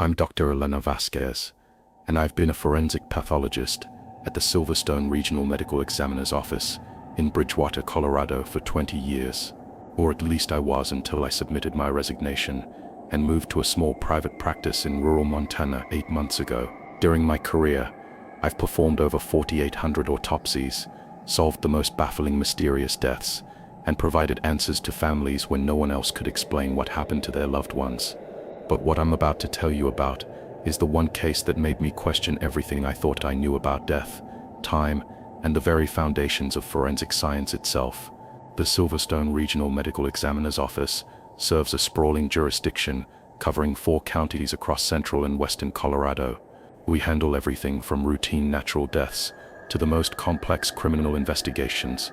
I'm Dr. Elena Vasquez, and I've been a forensic pathologist at the Silverstone Regional Medical Examiner's Office in Bridgewater, Colorado for 20 years. Or at least I was until I submitted my resignation and moved to a small private practice in rural Montana 8 months ago. During my career, I've performed over 4,800 autopsies, solved the most baffling, mysterious deaths, and provided answers to families when no one else could explain what happened to their loved ones. But what I'm about to tell you about is the one case that made me question everything I thought I knew about death, time, and the very foundations of forensic science itself. The Silverstone Regional Medical Examiner's Office serves a sprawling jurisdiction covering 4 counties across central and western Colorado. We handle everything from routine natural deaths to the most complex criminal investigations.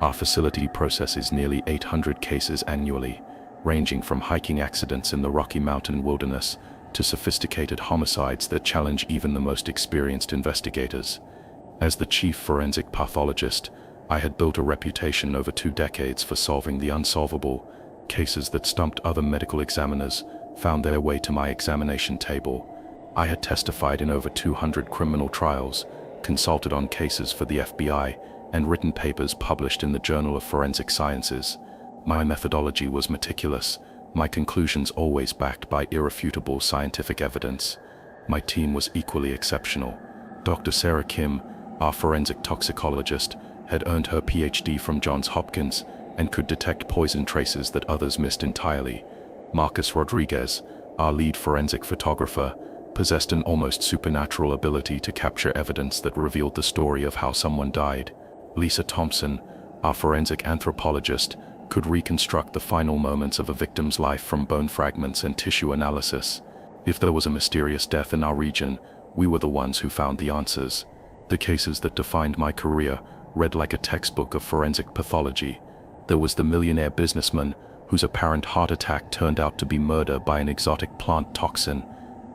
Our facility processes nearly 800 cases annually, ranging from hiking accidents in the Rocky Mountain wilderness to sophisticated homicides that challenge even the most experienced investigators. As the chief forensic pathologist, I had built a reputation over 2 decades for solving the unsolvable. Cases that stumped other medical examiners found their way to my examination table. I had testified in over 200 criminal trials, consulted on cases for the FBI, and written papers published in the Journal of Forensic Sciences. My methodology was meticulous, my conclusions always backed by irrefutable scientific evidence. My team was equally exceptional. Dr. Sarah Kim, our forensic toxicologist, had earned her PhD from Johns Hopkins and could detect poison traces that others missed entirely. Marcus Rodriguez, our lead forensic photographer, possessed an almost supernatural ability to capture evidence that revealed the story of how someone died. Lisa Thompson, our forensic anthropologist, could reconstruct the final moments of a victim's life from bone fragments and tissue analysis. If there was a mysterious death in our region, we were the ones who found the answers. The cases that defined my career read like a textbook of forensic pathology. There was the millionaire businessman whose apparent heart attack turned out to be murder by an exotic plant toxin,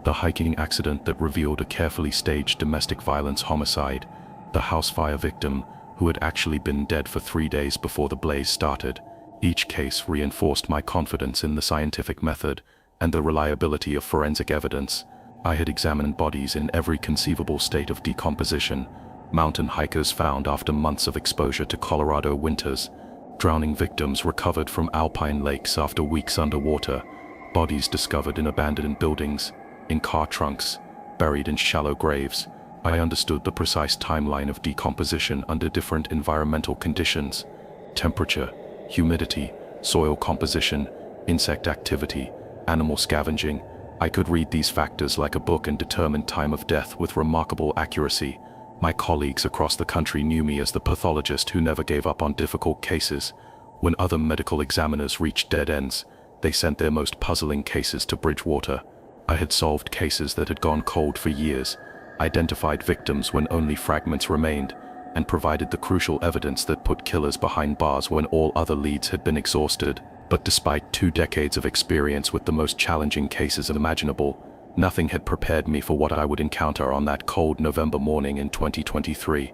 the hiking accident that revealed a carefully staged domestic violence homicide, the house fire victim who had actually been dead for 3 days before the blaze started. Each case reinforced my confidence in the scientific method and the reliability of forensic evidence. I had examined bodies in every conceivable state of decomposition, mountain hikers found after months of exposure to Colorado winters, drowning victims recovered from alpine lakes after weeks underwater, bodies discovered in abandoned buildings, in car trunks, buried in shallow graves. I understood the precise timeline of decomposition under different environmental conditions: temperature, humidity, soil composition, insect activity, animal scavenging. I could read these factors like a book and determine time of death with remarkable accuracy. My colleagues across the country knew me as the pathologist who never gave up on difficult cases. When other medical examiners reached dead ends, they sent their most puzzling cases to Bridgewater. I had solved cases that had gone cold for years, identified victims when only fragments remained, and provided the crucial evidence that put killers behind bars when all other leads had been exhausted. But despite 2 decades of experience with the most challenging cases imaginable, nothing had prepared me for what I would encounter on that cold November morning in 2023.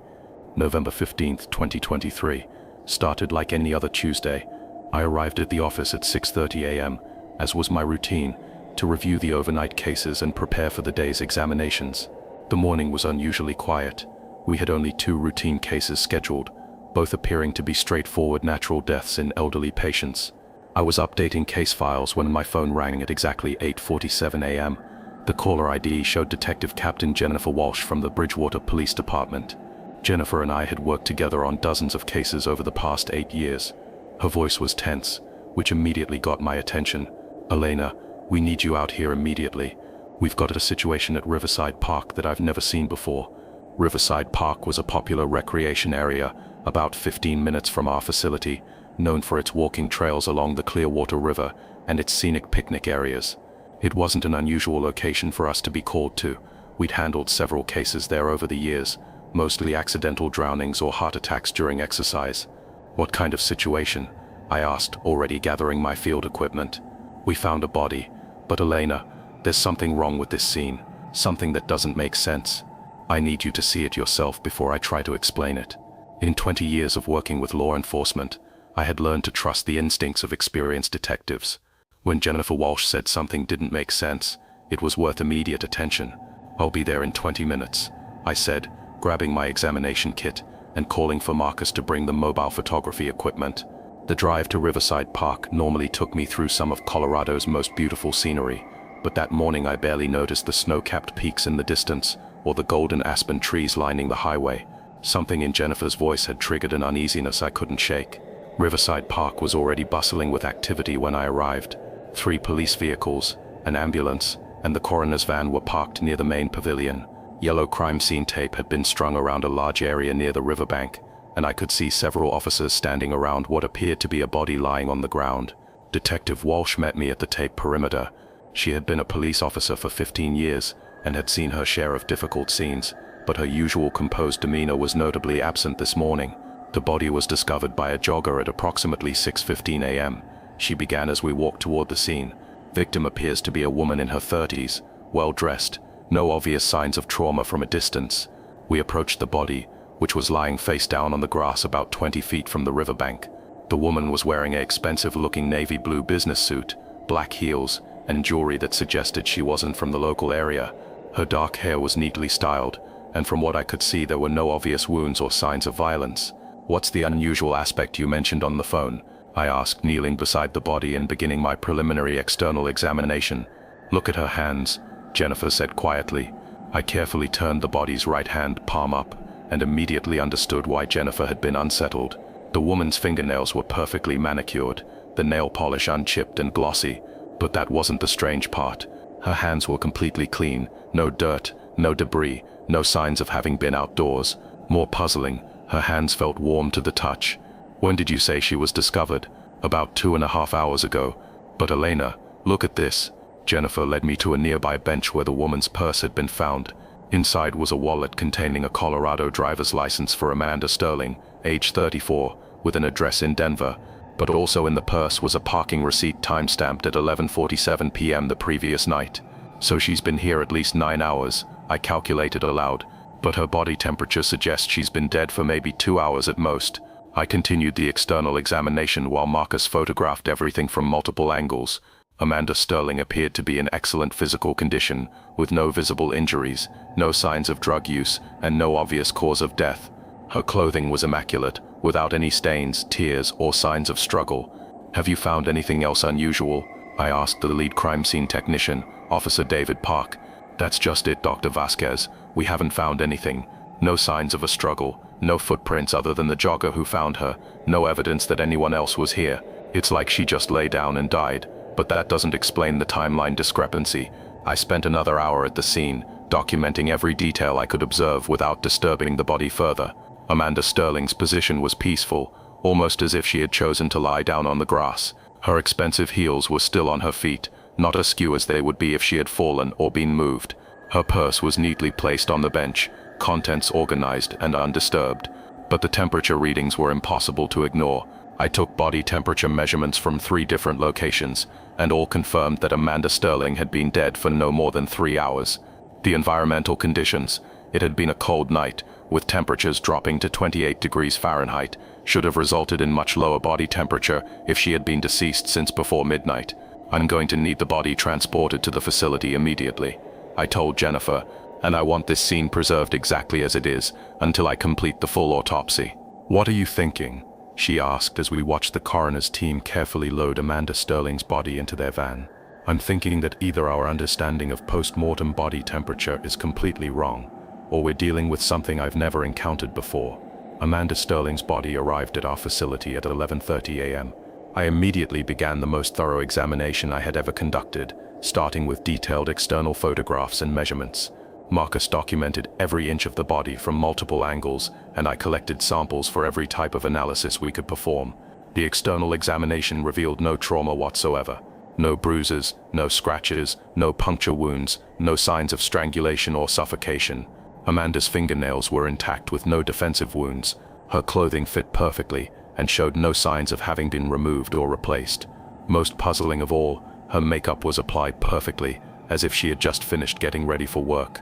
November 15th, 2023, started like any other Tuesday. I arrived at the office at 6:30 a.m., as was my routine, to review the overnight cases and prepare for the day's examinations. The morning was unusually quiet. We had only 2 routine cases scheduled, both appearing to be straightforward natural deaths in elderly patients. I was updating case files when my phone rang at exactly 8:47 a.m. The caller ID showed Detective Captain Jennifer Walsh from the Bridgewater Police Department. Jennifer and I had worked together on dozens of cases over the past 8 years. Her voice was tense, which immediately got my attention. "Elena, we need you out here immediately. We've got a situation at Riverside Park that I've never seen before." Riverside Park was a popular recreation area about 15 minutes from our facility, known for its walking trails along the Clearwater River and its scenic picnic areas. It wasn't an unusual location for us to be called to. We'd handled several cases there over the years, mostly accidental drownings or heart attacks during exercise. "What kind of situation?" I asked, already gathering my field equipment. "We found a body, but Elena, there's something wrong with this scene, something that doesn't make sense. I need you to see it yourself before I try to explain it." In 20 years of working with law enforcement, I had learned to trust the instincts of experienced detectives. When Jennifer Walsh said something didn't make sense, It was worth immediate attention. "I'll be there in 20 minutes, I said, grabbing my examination kit and calling for Marcus to bring the mobile photography equipment. The drive to Riverside Park normally took me through some of Colorado's most beautiful scenery, but that morning I barely noticed the snow-capped peaks in the distance or the golden aspen trees lining the highway. Something in Jennifer's voice had triggered an uneasiness I couldn't shake. Riverside Park was already bustling with activity when I arrived. 3 police vehicles, an ambulance, and the coroner's van were parked near the main pavilion. Yellow crime scene tape had been strung around a large area near the riverbank, and I could see several officers standing around what appeared to be a body lying on the ground. Detective Walsh met me at the tape perimeter. She had been a police officer for 15 years and had seen her share of difficult scenes, but her usual composed demeanor was notably absent this morning. The body was discovered by a jogger at approximately 6:15 a.m. She began as we walked toward the scene. Victim appears to be a woman in her 30s, well-dressed, no obvious signs of trauma from a distance. We approached the body, which was lying face down on the grass about 20 feet from the riverbank. The woman was wearing an expensive-looking navy blue business suit, black heels, and jewelry that suggested she wasn't from the local area. Her dark hair was neatly styled, and from what I could see there were no obvious wounds or signs of violence. "What's the unusual aspect you mentioned on the phone?" I asked, kneeling beside the body and beginning my preliminary external examination. "Look at her hands," Jennifer said quietly. I carefully turned the body's right hand palm up and immediately understood why Jennifer had been unsettled. The woman's fingernails were perfectly manicured, the nail polish unchipped and glossy, but that wasn't the strange part. Her hands were completely clean, no dirt, no debris, no signs of having been outdoors. More puzzling, her hands felt warm to the touch. "When did you say she was discovered?" "About 2.5 hours ago." "But Elena, look at this." Jennifer led me to a nearby bench where the woman's purse had been found. Inside was a wallet containing a Colorado driver's license for Amanda Sterling, age 34, with an address in Denver. But also in the purse was a parking receipt time-stamped at 11:47 p.m. the previous night. "So she's been here at least 9 hours, I calculated aloud. But her body temperature suggests she's been dead for maybe 2 hours at most." I continued the external examination while Marcus photographed everything from multiple angles. Amanda Sterling appeared to be in excellent physical condition, with no visible injuries, no signs of drug use, and no obvious cause of death. Her clothing was immaculate, without any stains, tears, or signs of struggle. "Have you found anything else unusual?" I asked the lead crime scene technician, Officer David Park. "That's just it, Dr. Vasquez. We haven't found anything. No signs of a struggle, no footprints other than the jogger who found her, no evidence that anyone else was here. It's like she just lay down and died. But that doesn't explain the timeline discrepancy. I spent another hour at the scene, documenting every detail I could observe without disturbing the body further. Amanda Sterling's position was peaceful, almost as if she had chosen to lie down on the grass. Her expensive heels were still on her feet, not askew as they would be if she had fallen or been moved. Her purse was neatly placed on the bench, contents organized and undisturbed. But the temperature readings were impossible to ignore. I took body temperature measurements from 3 different locations, and all confirmed that Amanda Sterling had been dead for no more than 3 hours. The environmental conditions, it had been a cold night, with temperatures dropping to 28 degrees Fahrenheit, should have resulted in much lower body temperature if she had been deceased since before midnight. "I'm going to need the body transported to the facility immediately," I told Jennifer, "and I want this scene preserved exactly as it is until I complete the full autopsy." "What are you thinking?" she asked as we watched the coroner's team carefully load Amanda Sterling's body into their van. "I'm thinking that either our understanding of post-mortem body temperature is completely wrong, or we're dealing with something I've never encountered before." Amanda Sterling's body arrived at our facility at 11:30 a.m. I immediately began the most thorough examination I had ever conducted, starting with detailed external photographs and measurements. Marcus documented every inch of the body from multiple angles, and I collected samples for every type of analysis we could perform. The external examination revealed no trauma whatsoever. No bruises, no scratches, no puncture wounds, no signs of strangulation or suffocation. Amanda's fingernails were intact with no defensive wounds. Her clothing fit perfectly and showed no signs of having been removed or replaced. Most puzzling of all, her makeup was applied perfectly, as if she had just finished getting ready for work.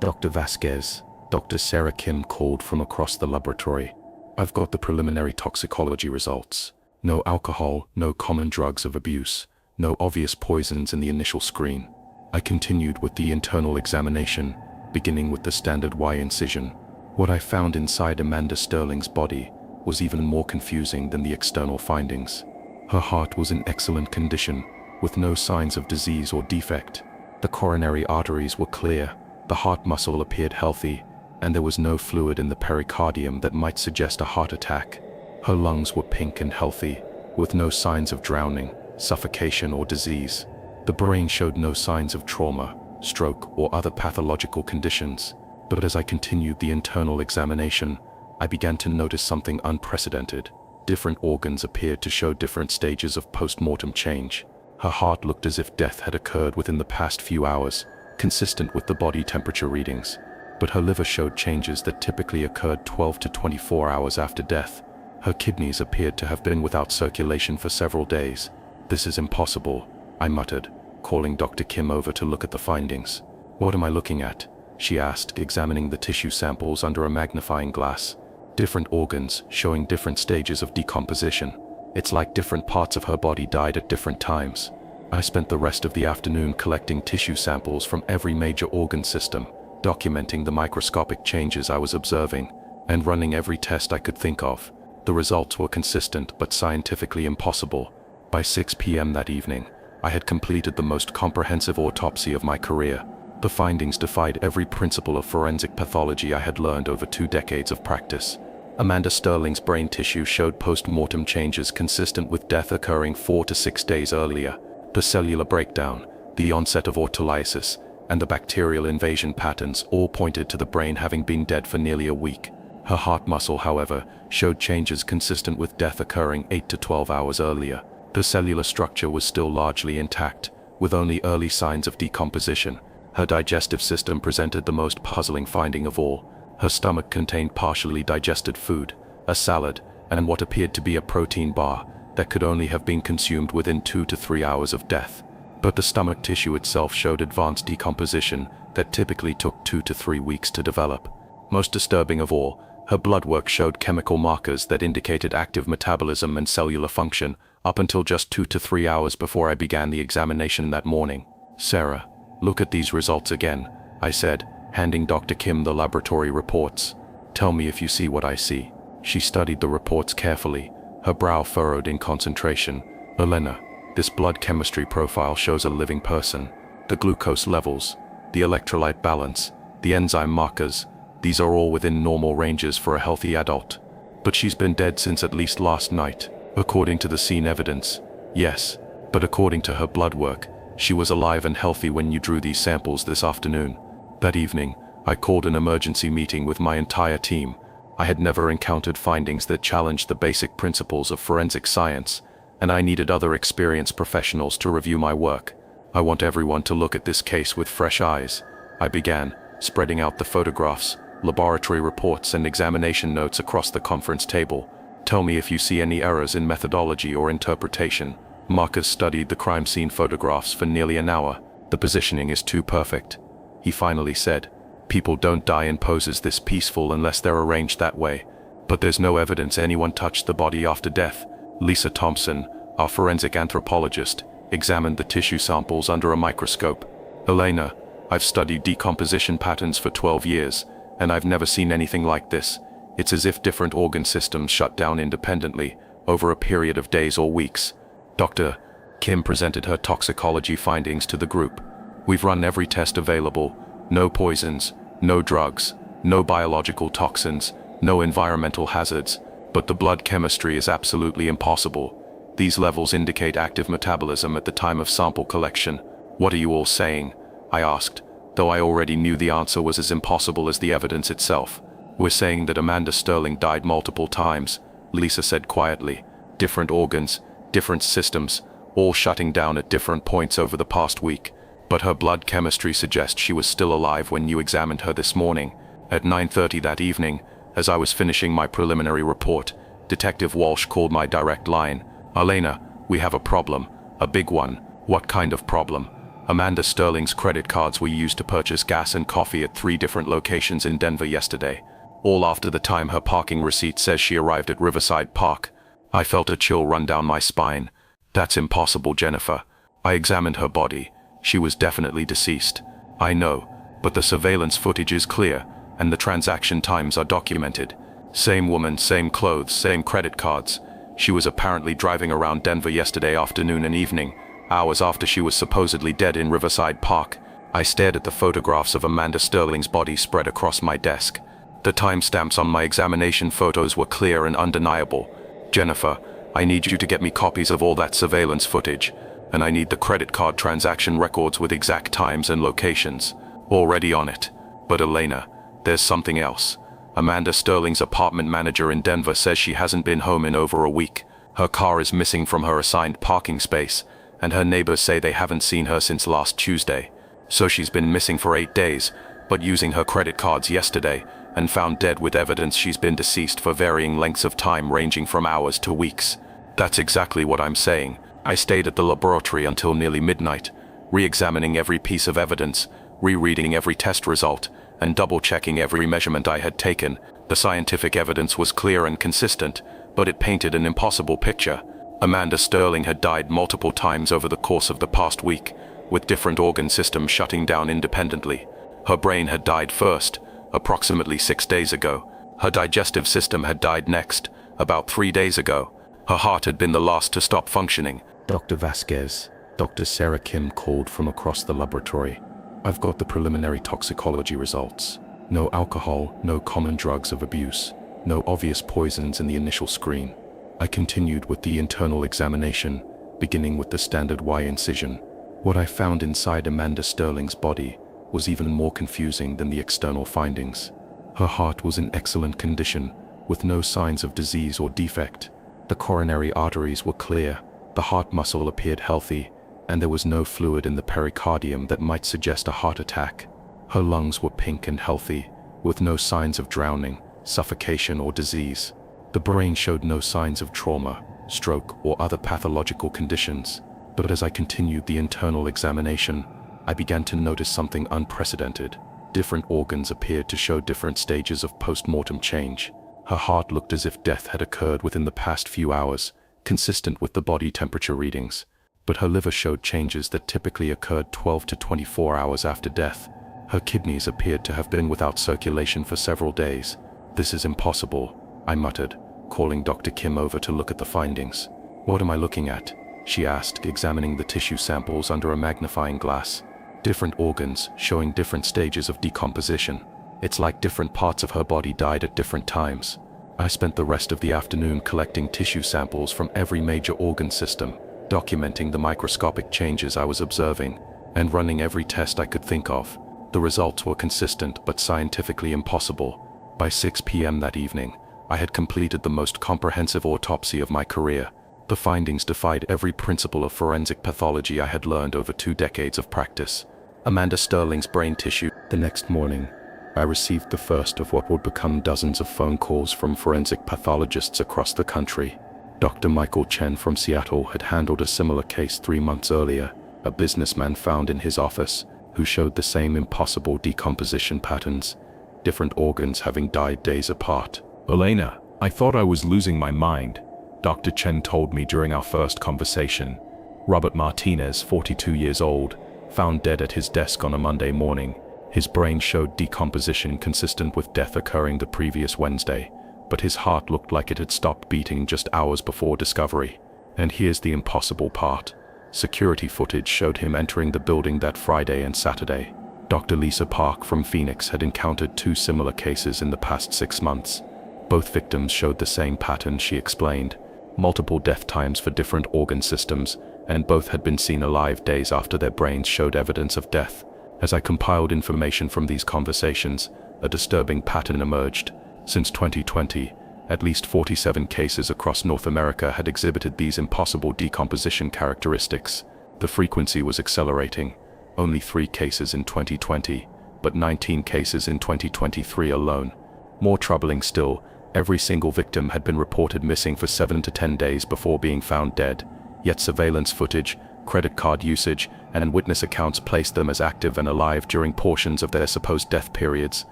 "Dr. Vasquez," Dr. Sarah Kim called from across the laboratory. "I've got the preliminary toxicology results. No alcohol, no common drugs of abuse, no obvious poisons in the initial screen. I continued with the internal examination, beginning with the standard Y incision. What I found inside Amanda Sterling's body was even more confusing than the external findings. Her heart was in excellent condition, with no signs of disease or defect. The coronary arteries were clear, the heart muscle appeared healthy, and there was no fluid in the pericardium that might suggest a heart attack. Her lungs were pink and healthy, with no signs of drowning, suffocation, or disease. The brain showed no signs of trauma, stroke, or other pathological conditions. But as I continued the internal examination, I began to notice something unprecedented. Different organs appeared to show different stages of post-mortem change. Her heart looked as if death had occurred within the past few hours, consistent with the body temperature readings. But her liver showed changes that typically occurred 12 to 24 hours after death. Her kidneys appeared to have been without circulation for several days. "This is impossible," I muttered, calling Dr. Kim over to look at the findings. "What am I looking at?" she asked, examining the tissue samples under a magnifying glass. "Different organs, showing different stages of decomposition. It's like different parts of her body died at different times." I spent the rest of the afternoon collecting tissue samples from every major organ system, documenting the microscopic changes I was observing, and running every test I could think of. The results were consistent but scientifically impossible. By 6 p.m. that evening, I had completed the most comprehensive autopsy of my career. The findings defied every principle of forensic pathology I had learned over 2 decades of practice. Amanda Sterling's brain tissue showed post-mortem changes consistent with death occurring 4 to 6 days earlier. The cellular breakdown, the onset of autolysis, and the bacterial invasion patterns all pointed to the brain having been dead for nearly a week. Her heart muscle, however, showed changes consistent with death occurring 8 to 12 hours earlier. The cellular structure was still largely intact, with only early signs of decomposition. Her digestive system presented the most puzzling finding of all. Her stomach contained partially digested food, a salad, and what appeared to be a protein bar that could only have been consumed within 2 to 3 hours of death. But the stomach tissue itself showed advanced decomposition that typically took 2 to 3 weeks to develop. Most disturbing of all, her blood work showed chemical markers that indicated active metabolism and cellular function up until just 2 to 3 hours before I began the examination that morning. "Sarah, look at these results again," I said, handing Dr. Kim the laboratory reports. "Tell me if you see what I see." She studied the reports carefully, her brow furrowed in concentration. "Elena, this blood chemistry profile shows a living person. The glucose levels, the electrolyte balance, the enzyme markers, these are all within normal ranges for a healthy adult. But she's been dead since at least last night, according to the scene evidence." "Yes, but according to her blood work, she was alive and healthy when you drew these samples this afternoon." That evening, I called an emergency meeting with my entire team. I had never encountered findings that challenged the basic principles of forensic science, and I needed other experienced professionals to review my work. "I want everyone to look at this case with fresh eyes," I began, spreading out the photographs, laboratory reports, and examination notes across the conference table. "Tell me if you see any errors in methodology or interpretation." Marcus studied the crime scene photographs for nearly an hour. "The positioning is too perfect," he finally said. "People don't die in poses this peaceful unless they're arranged that way. But there's no evidence anyone touched the body after death." Lisa Thompson, our forensic anthropologist, examined the tissue samples under a microscope. "Elena, I've studied decomposition patterns for 12 years, and I've never seen anything like this. It's as if different organ systems shut down independently, over a period of days or weeks." Dr. Kim presented her toxicology findings to the group. "We've run every test available. No poisons, no drugs, no biological toxins, no environmental hazards, but the blood chemistry is absolutely impossible. These levels indicate active metabolism at the time of sample collection." "What are you all saying?" I asked, though I already knew the answer was as impossible as the evidence itself. "We're saying that Amanda Sterling died multiple times," Lisa said quietly. "Different organs, different systems, all shutting down at different points over the past week. But her blood chemistry suggests she was still alive when you examined her this morning." At 9:30 that evening, as I was finishing my preliminary report, Detective Walsh called my direct line. "Elena, we have a problem, a big one." "What kind of problem?" "Amanda Sterling's credit cards were used to purchase gas and coffee at 3 different locations in Denver yesterday, all after the time her parking receipt says she arrived at Riverside Park." I felt a chill run down my spine. "That's impossible, Jennifer. I examined her body. She was definitely deceased. I know, but the surveillance footage is clear, and the transaction times are documented. Same woman, same clothes, same credit cards. She was apparently driving around Denver yesterday afternoon and evening, hours after she was supposedly dead in Riverside Park. I stared at the photographs of Amanda Sterling's body spread across my desk. The timestamps on my examination photos were clear and undeniable. Jennifer, I need you to get me copies of all that surveillance footage, and I need the credit card transaction records with exact times and locations. Already on it. But Elena, there's something else. Amanda Sterling's apartment manager in Denver says she hasn't been home in over a week. Her car is missing from her assigned parking space, and her neighbors say they haven't seen her since last Tuesday. So she's been missing for 8 days, but using her credit cards yesterday, and found dead with evidence she's been deceased for varying lengths of time ranging from hours to weeks. That's exactly what I'm saying. I stayed at the laboratory until nearly midnight, re-examining every piece of evidence, rereading every test result, and double-checking every measurement I had taken. The scientific evidence was clear and consistent, but it painted an impossible picture. Amanda Sterling had died multiple times over the course of the past week, with different organ systems shutting down independently. Her brain had died first, approximately 6 days ago. Her digestive system had died next, about 3 days ago. Her heart had been the last to stop functioning. Dr. Vasquez, Dr. Sarah Kim called from across the laboratory. I've got the preliminary toxicology results. No alcohol, no common drugs of abuse, no obvious poisons in the initial screen. I continued with the internal examination, beginning with the standard Y incision. What I found inside Amanda Sterling's body was even more confusing than the external findings. Her heart was in excellent condition, with no signs of disease or defect. The coronary arteries were clear, the heart muscle appeared healthy, and there was no fluid in the pericardium that might suggest a heart attack. Her lungs were pink and healthy, with no signs of drowning, suffocation, or disease. The brain showed no signs of trauma, stroke, or other pathological conditions. But as I continued the internal examination, I began to notice something unprecedented. Different organs appeared to show different stages of post-mortem change. Her heart looked as if death had occurred within the past few hours, consistent with the body temperature readings. But her liver showed changes that typically occurred 12 to 24 hours after death. Her kidneys appeared to have been without circulation for several days. "This is impossible," I muttered, calling Dr. Kim over to look at the findings. "What am I looking at?" she asked, examining the tissue samples under a magnifying glass. Different organs, showing different stages of decomposition. It's like different parts of her body died at different times. I spent the rest of the afternoon collecting tissue samples from every major organ system, documenting the microscopic changes I was observing, and running every test I could think of. The results were consistent but scientifically impossible. By 6 p.m. that evening, I had completed the most comprehensive autopsy of my career. The findings defied every principle of forensic pathology I had learned over 2 decades of practice. Amanda Sterling's brain tissue. The next morning, I received the first of what would become dozens of phone calls from forensic pathologists across the country. Dr. Michael Chen from Seattle had handled a similar case 3 months earlier, a businessman found in his office who showed the same impossible decomposition patterns, different organs having died days apart. "Elena, I thought I was losing my mind," Dr. Chen told me during our first conversation. Robert Martinez, 42 years old, found dead at his desk on a Monday morning. His brain showed decomposition consistent with death occurring the previous Wednesday, but his heart looked like it had stopped beating just hours before discovery. And here's the impossible part. Security footage showed him entering the building that Friday and Saturday. Dr. Lisa Park from Phoenix had encountered 2 similar cases in the past 6 months. Both victims showed the same pattern, she explained. Multiple death times for different organ systems, and both had been seen alive days after their brains showed evidence of death. As I compiled information from these conversations, a disturbing pattern emerged. Since 2020, at least 47 cases across North America had exhibited these impossible decomposition characteristics. The frequency was accelerating. Only 3 cases in 2020, but 19 cases in 2023 alone. More troubling still, every single victim had been reported missing for 7 to 10 days before being found dead, yet surveillance footage, credit card usage, and witness accounts placed them as active and alive during portions of their supposed death periods.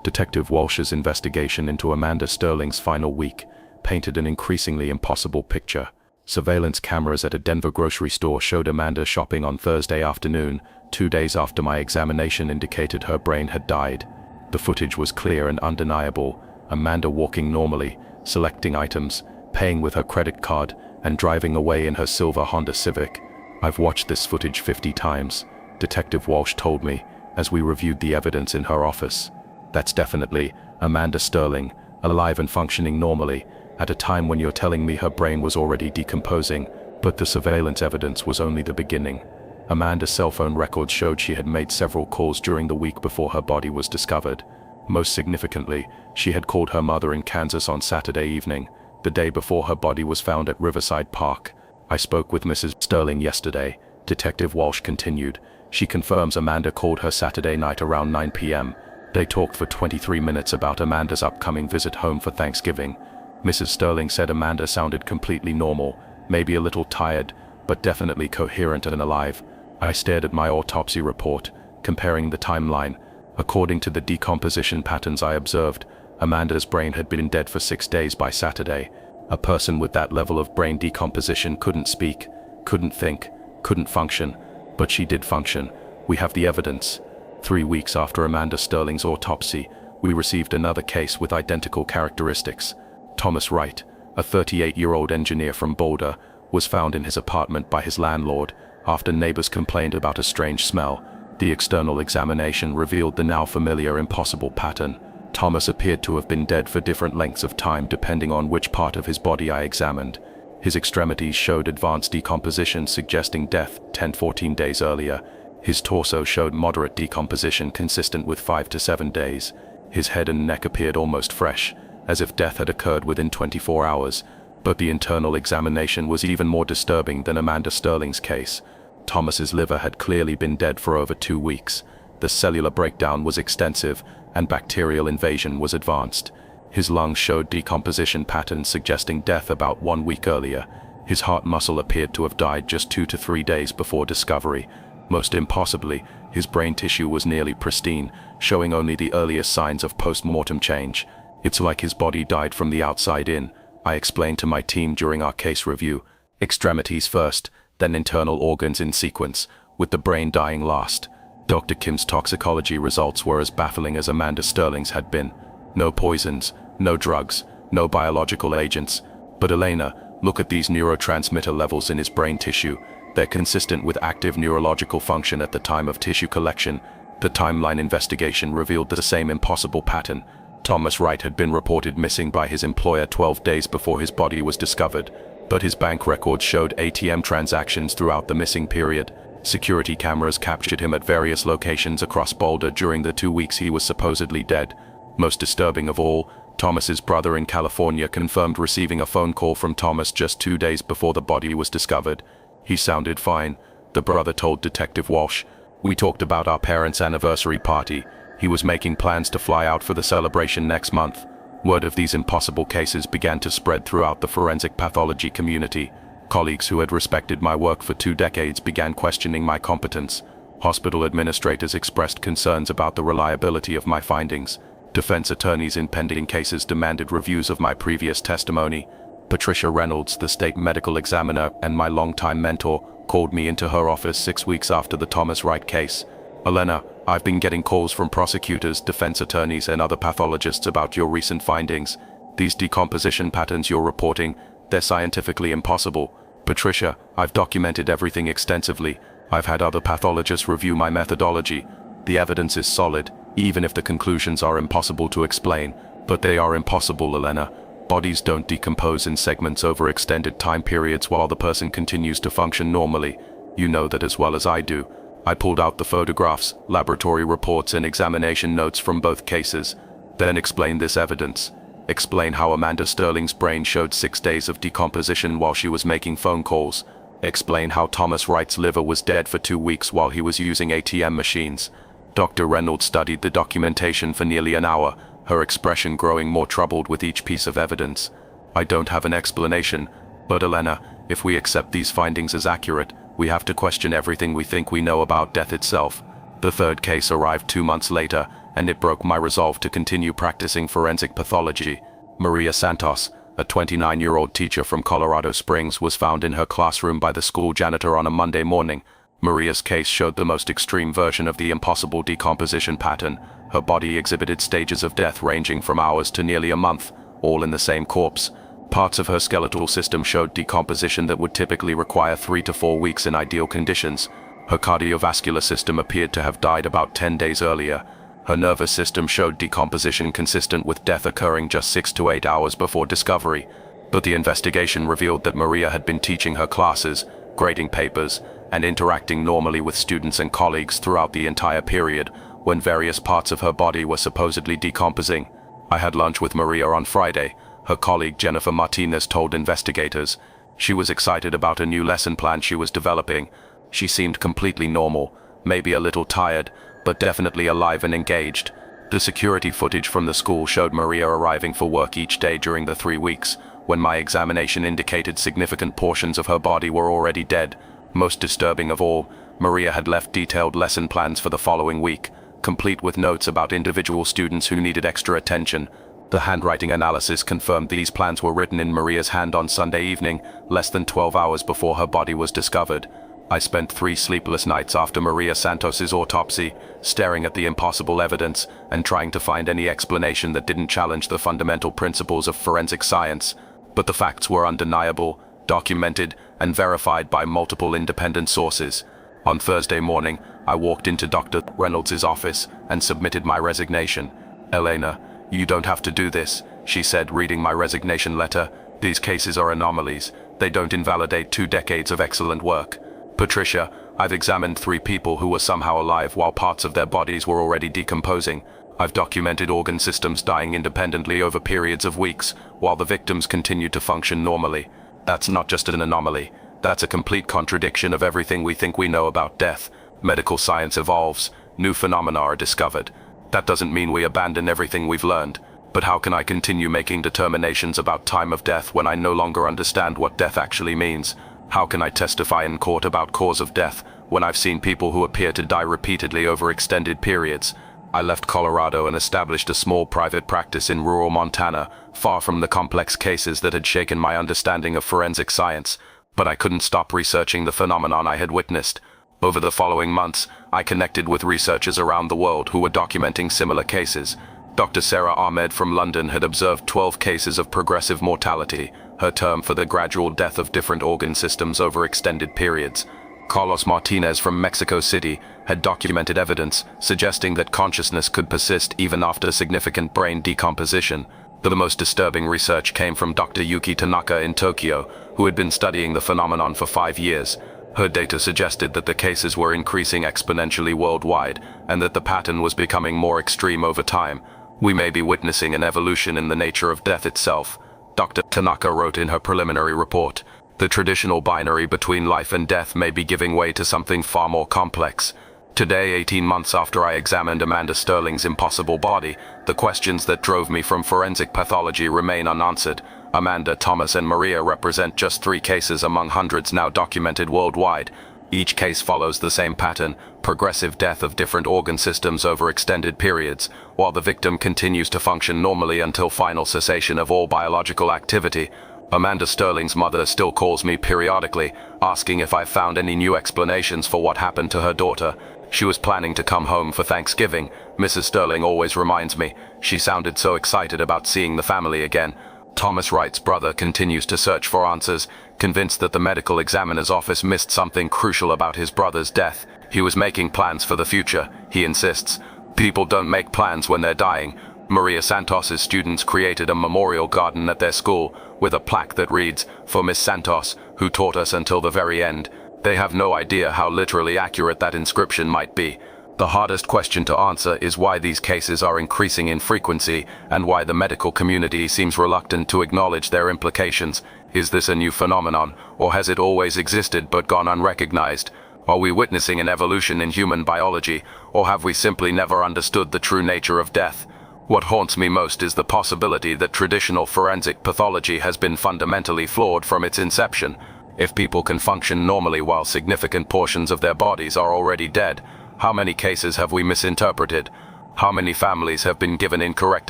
Detective Walsh's investigation into Amanda Sterling's final week painted an increasingly impossible picture. Surveillance cameras at a Denver grocery store showed Amanda shopping on Thursday afternoon, 2 days after my examination indicated her brain had died. The footage was clear and undeniable. Amanda walking normally, selecting items, paying with her credit card, and driving away in her silver Honda Civic. I've watched this footage 50 times, Detective Walsh told me, as we reviewed the evidence in her office. That's definitely Amanda Sterling, alive and functioning normally, at a time when you're telling me her brain was already decomposing, but the surveillance evidence was only the beginning. Amanda's cell phone records showed she had made several calls during the week before her body was discovered. Most significantly, she had called her mother in Kansas on Saturday evening, the day before her body was found at Riverside Park. I spoke with Mrs. Sterling yesterday, Detective Walsh continued. She confirms Amanda called her Saturday night around 9 p.m. They talked for 23 minutes about Amanda's upcoming visit home for Thanksgiving. Mrs. Sterling said Amanda sounded completely normal, maybe a little tired, but definitely coherent and alive. I stared at my autopsy report, comparing the timeline. According to the decomposition patterns I observed, Amanda's brain had been dead for 6 days by Saturday. A person with that level of brain decomposition couldn't speak, couldn't think, couldn't function, but she did function. We have the evidence. 3 weeks after Amanda Sterling's autopsy, we received another case with identical characteristics. Thomas Wright, a 38-year-old engineer from Boulder, was found in his apartment by his landlord after neighbors complained about a strange smell. The external examination revealed the now familiar impossible pattern. Thomas appeared to have been dead for different lengths of time depending on which part of his body I examined. His extremities showed advanced decomposition suggesting death 10-14 days earlier. His torso showed moderate decomposition consistent with 5 to 7 days. His head and neck appeared almost fresh, as if death had occurred within 24 hours. But the internal examination was even more disturbing than Amanda Sterling's case. Thomas's liver had clearly been dead for over 2 weeks. The cellular breakdown was extensive, and bacterial invasion was advanced. His lungs showed decomposition patterns suggesting death about 1 week earlier. His heart muscle appeared to have died just 2 to 3 days before discovery. Most impossibly, his brain tissue was nearly pristine, showing only the earliest signs of post-mortem change. It's like his body died from the outside in, I explained to my team during our case review. Extremities first, then internal organs in sequence, with the brain dying last. Dr. Kim's toxicology results were as baffling as Amanda Sterling's had been. No poisons, no drugs, no biological agents. But Elena, look at these neurotransmitter levels in his brain tissue. They're consistent with active neurological function at the time of tissue collection. The timeline investigation revealed the same impossible pattern. Thomas Wright had been reported missing by his employer 12 days before his body was discovered, but his bank records showed ATM transactions throughout the missing period. Security cameras captured him at various locations across Boulder during the 2 weeks he was supposedly dead. Most disturbing of all, Thomas's brother in California confirmed receiving a phone call from Thomas just 2 days before the body was discovered. He sounded fine, the brother told Detective Walsh. We talked about our parents' anniversary party. He was making plans to fly out for the celebration next month. Word of these impossible cases began to spread throughout the forensic pathology community. Colleagues who had respected my work for 2 decades began questioning my competence. Hospital administrators expressed concerns about the reliability of my findings. Defense attorneys in pending cases demanded reviews of my previous testimony. Patricia Reynolds, the state medical examiner and my longtime mentor, called me into her office 6 weeks after the Thomas Wright case. Elena, I've been getting calls from prosecutors, defense attorneys, and other pathologists about your recent findings. These decomposition patterns you're reporting, they're scientifically impossible. Patricia, I've documented everything extensively. I've had other pathologists review my methodology. The evidence is solid, even if the conclusions are impossible to explain. But they are impossible, Elena. Bodies don't decompose in segments over extended time periods while the person continues to function normally. You know that as well as I do. I pulled out the photographs, laboratory reports, and examination notes from both cases. Then explained this evidence. Explain how Amanda Sterling's brain showed 6 days of decomposition while she was making phone calls. Explain how Thomas Wright's liver was dead for 2 weeks while he was using ATM machines. Dr. Reynolds studied the documentation for nearly an hour, her expression growing more troubled with each piece of evidence. I don't have an explanation, but Elena, if we accept these findings as accurate, we have to question everything we think we know about death itself. The third case arrived 2 months later, and it broke my resolve to continue practicing forensic pathology. Maria Santos, a 29-year-old teacher from Colorado Springs, was found in her classroom by the school janitor on a Monday morning. Maria's case showed the most extreme version of the impossible decomposition pattern. Her body exhibited stages of death ranging from hours to nearly a month, all in the same corpse. Parts of her skeletal system showed decomposition that would typically require 3 to 4 weeks in ideal conditions. Her cardiovascular system appeared to have died about 10 days earlier. Her nervous system showed decomposition consistent with death occurring just 6 to 8 hours before discovery. But the investigation revealed that Maria had been teaching her classes, grading papers, and interacting normally with students and colleagues throughout the entire period, when various parts of her body were supposedly decomposing. I had lunch with Maria on Friday, her colleague Jennifer Martinez told investigators. She was excited about a new lesson plan she was developing. She seemed completely normal, maybe a little tired, but definitely alive and engaged. The security footage from the school showed Maria arriving for work each day during the 3 weeks, when my examination indicated significant portions of her body were already dead. Most disturbing of all, Maria had left detailed lesson plans for the following week, complete with notes about individual students who needed extra attention. The handwriting analysis confirmed these plans were written in Maria's hand on Sunday evening, less than 12 hours before her body was discovered. I spent 3 sleepless nights after Maria Santos's autopsy, staring at the impossible evidence and trying to find any explanation that didn't challenge the fundamental principles of forensic science. But the facts were undeniable, documented, and verified by multiple independent sources. On Thursday morning, I walked into Dr. Reynolds' office and submitted my resignation. "Elena, you don't have to do this," she said, reading my resignation letter. "These cases are anomalies. They don't invalidate 2 decades of excellent work. Patricia, I've examined 3 people who were somehow alive while parts of their bodies were already decomposing. I've documented organ systems dying independently over periods of weeks, while the victims continued to function normally. That's not just an anomaly. That's a complete contradiction of everything we think we know about death. Medical science evolves. New phenomena are discovered. That doesn't mean we abandon everything we've learned. But how can I continue making determinations about time of death when I no longer understand what death actually means? How can I testify in court about cause of death when I've seen people who appear to die repeatedly over extended periods? I left Colorado and established a small private practice in rural Montana, far from the complex cases that had shaken my understanding of forensic science. But I couldn't stop researching the phenomenon I had witnessed. Over the following months, I connected with researchers around the world who were documenting similar cases. Dr. Sarah Ahmed from London had observed 12 cases of progressive mortality, her term for the gradual death of different organ systems over extended periods. Carlos Martinez from Mexico City had documented evidence suggesting that consciousness could persist even after significant brain decomposition. The most disturbing research came from Dr. Yuki Tanaka in Tokyo, who had been studying the phenomenon for 5 years. Her data suggested that the cases were increasing exponentially worldwide, and that the pattern was becoming more extreme over time. We may be witnessing an evolution in the nature of death itself. Dr. Tanaka wrote in her preliminary report, "The traditional binary between life and death may be giving way to something far more complex." Today, 18 months after I examined Amanda Sterling's impossible body, the questions that drove me from forensic pathology remain unanswered. Amanda, Thomas, and Maria represent just 3 cases among hundreds now documented worldwide. Each case follows the same pattern: progressive death of different organ systems over extended periods, while the victim continues to function normally until final cessation of all biological activity. Amanda Sterling's mother still calls me periodically, asking if I've found any new explanations for what happened to her daughter. She was planning to come home for Thanksgiving. Mrs. Sterling always reminds me. She sounded so excited about seeing the family again. Thomas Wright's brother continues to search for answers, convinced that the medical examiner's office missed something crucial about his brother's death. He was making plans for the future, he insists. People don't make plans when they're dying. Maria Santos's students created a memorial garden at their school with a plaque that reads, "For Miss Santos, who taught us until the very end." They have no idea how literally accurate that inscription might be. The hardest question to answer is why these cases are increasing in frequency and why the medical community seems reluctant to acknowledge their implications. Is this a new phenomenon, or has it always existed but gone unrecognized? Are we witnessing an evolution in human biology, or have we simply never understood the true nature of death? What haunts me most is the possibility that traditional forensic pathology has been fundamentally flawed from its inception. If people can function normally while significant portions of their bodies are already dead, how many cases have we misinterpreted? How many families have been given incorrect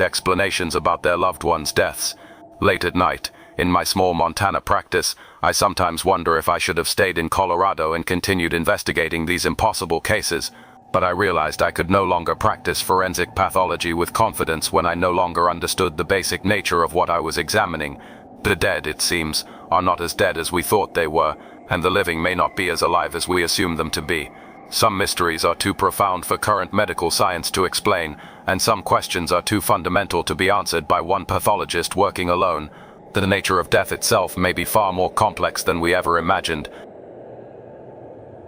explanations about their loved ones' deaths? Late at night, In my small Montana practice, I sometimes wonder if I should have stayed in Colorado and continued investigating these impossible cases, but I realized I could no longer practice forensic pathology with confidence when I no longer understood the basic nature of what I was examining. The dead, it seems, are not as dead as we thought they were, and the living may not be as alive as we assume them to be. Some mysteries are too profound for current medical science to explain, and some questions are too fundamental to be answered by one pathologist working alone. The nature of death itself may be far more complex than we ever imagined,